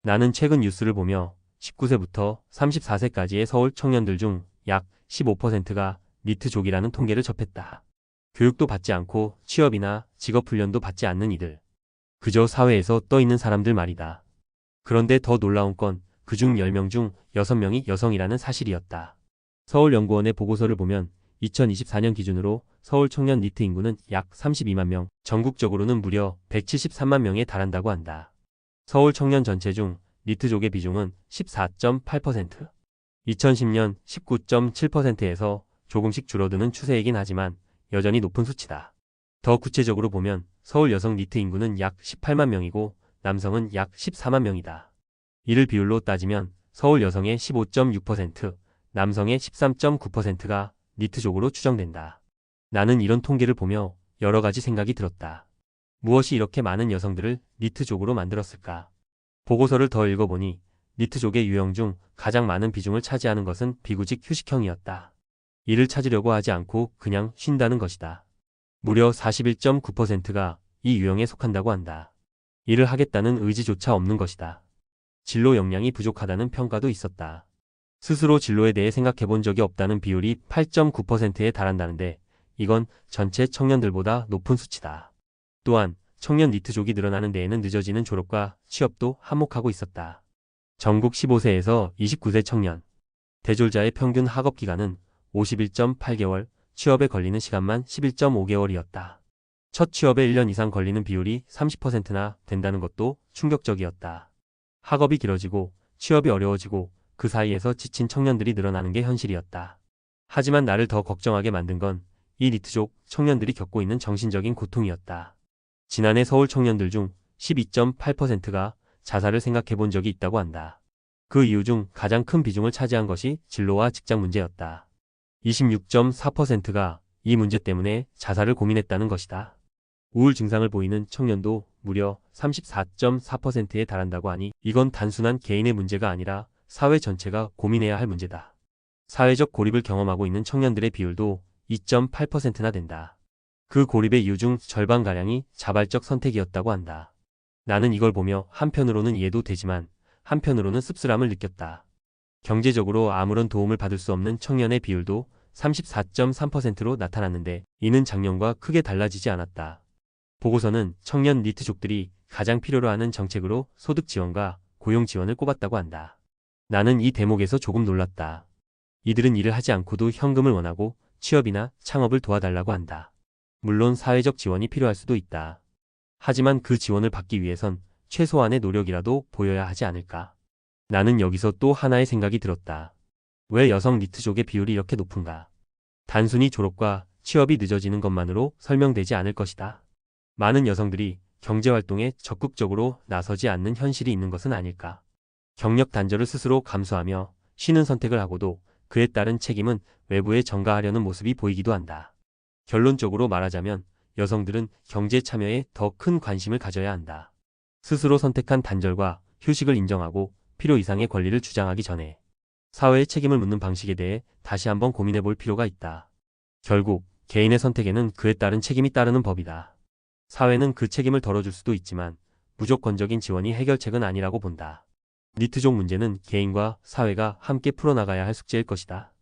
나는 최근 뉴스를 보며 19세부터 34세까지의 서울 청년들 중 약 15%가 니트족이라는 통계를 접했다. 교육도 받지 않고 취업이나 직업훈련도 받지 않는 이들. 그저 사회에서 떠 있는 사람들 말이다. 그런데 더 놀라운 건 그중 10명 중 6명이 여성이라는 사실이었다. 서울연구원의 보고서를 보면 2024년 기준으로 서울 청년 니트 인구는 약 32만 명, 전국적으로는 무려 173만 명에 달한다고 한다. 서울 청년 전체 중 니트족의 비중은 14.8%, 2010년 19.7%에서 조금씩 줄어드는 추세이긴 하지만 여전히 높은 수치다. 더 구체적으로 보면 서울 여성 니트 인구는 약 18만 명이고 남성은 약 14만 명이다. 이를 비율로 따지면 서울 여성의 15.6%, 남성의 13.9%가 니트족으로 추정된다. 나는 이런 통계를 보며 여러 가지 생각이 들었다. 무엇이 이렇게 많은 여성들을 니트족으로 만들었을까? 보고서를 더 읽어보니 니트족의 유형 중 가장 많은 비중을 차지하는 것은 비구직 휴식형이었다. 일을 찾으려고 하지 않고 그냥 쉰다는 것이다. 무려 41.9%가 이 유형에 속한다고 한다. 일을 하겠다는 의지조차 없는 것이다. 진로 역량이 부족하다는 평가도 있었다. 스스로 진로에 대해 생각해 본 적이 없다는 비율이 8.9%에 달한다는데 이건 전체 청년들보다 높은 수치다. 또한 청년 니트족이 늘어나는 데에는 늦어지는 졸업과 취업도 한몫하고 있었다. 전국 15세에서 29세 청년, 대졸자의 평균 학업 기간은 51.8개월, 취업에 걸리는 시간만 11.5개월이었다. 첫 취업에 1년 이상 걸리는 비율이 30%나 된다는 것도 충격적이었다. 학업이 길어지고 취업이 어려워지고 그 사이에서 지친 청년들이 늘어나는 게 현실이었다. 하지만 나를 더 걱정하게 만든 건 이 니트족 청년들이 겪고 있는 정신적인 고통이었다. 지난해 서울 청년들 중 12.8%가 자살을 생각해 본 적이 있다고 한다. 그 이유 중 가장 큰 비중을 차지한 것이 진로와 직장 문제였다. 26.4%가 이 문제 때문에 자살을 고민했다는 것이다. 우울 증상을 보이는 청년도 무려 34.4%에 달한다고 하니 이건 단순한 개인의 문제가 아니라 사회 전체가 고민해야 할 문제다. 사회적 고립을 경험하고 있는 청년들의 비율도 2.8%나 된다. 그 고립의 이유 중 절반가량이 자발적 선택이었다고 한다. 나는 이걸 보며 한편으로는 이해도 되지만 한편으로는 씁쓸함을 느꼈다. 경제적으로 아무런 도움을 받을 수 없는 청년의 비율도 34.3%로 나타났는데 이는 작년과 크게 달라지지 않았다. 보고서는 청년 니트족들이 가장 필요로 하는 정책으로 소득 지원과 고용 지원을 꼽았다고 한다. 나는 이 대목에서 조금 놀랐다. 이들은 일을 하지 않고도 현금을 원하고 취업이나 창업을 도와달라고 한다. 물론 사회적 지원이 필요할 수도 있다. 하지만 그 지원을 받기 위해선 최소한의 노력이라도 보여야 하지 않을까. 나는 여기서 또 하나의 생각이 들었다. 왜 여성 니트족의 비율이 이렇게 높은가? 단순히 졸업과 취업이 늦어지는 것만으로 설명되지 않을 것이다. 많은 여성들이 경제활동에 적극적으로 나서지 않는 현실이 있는 것은 아닐까. 경력 단절을 스스로 감수하며 쉬는 선택을 하고도 그에 따른 책임은 외부에 전가하려는 모습이 보이기도 한다. 결론적으로 말하자면 여성들은 경제 참여에 더 큰 관심을 가져야 한다. 스스로 선택한 단절과 휴식을 인정하고 필요 이상의 권리를 주장하기 전에 사회의 책임을 묻는 방식에 대해 다시 한번 고민해 볼 필요가 있다. 결국 개인의 선택에는 그에 따른 책임이 따르는 법이다. 사회는 그 책임을 덜어줄 수도 있지만 무조건적인 지원이 해결책은 아니라고 본다. 니트족 문제는 개인과 사회가 함께 풀어나가야 할 숙제일 것이다.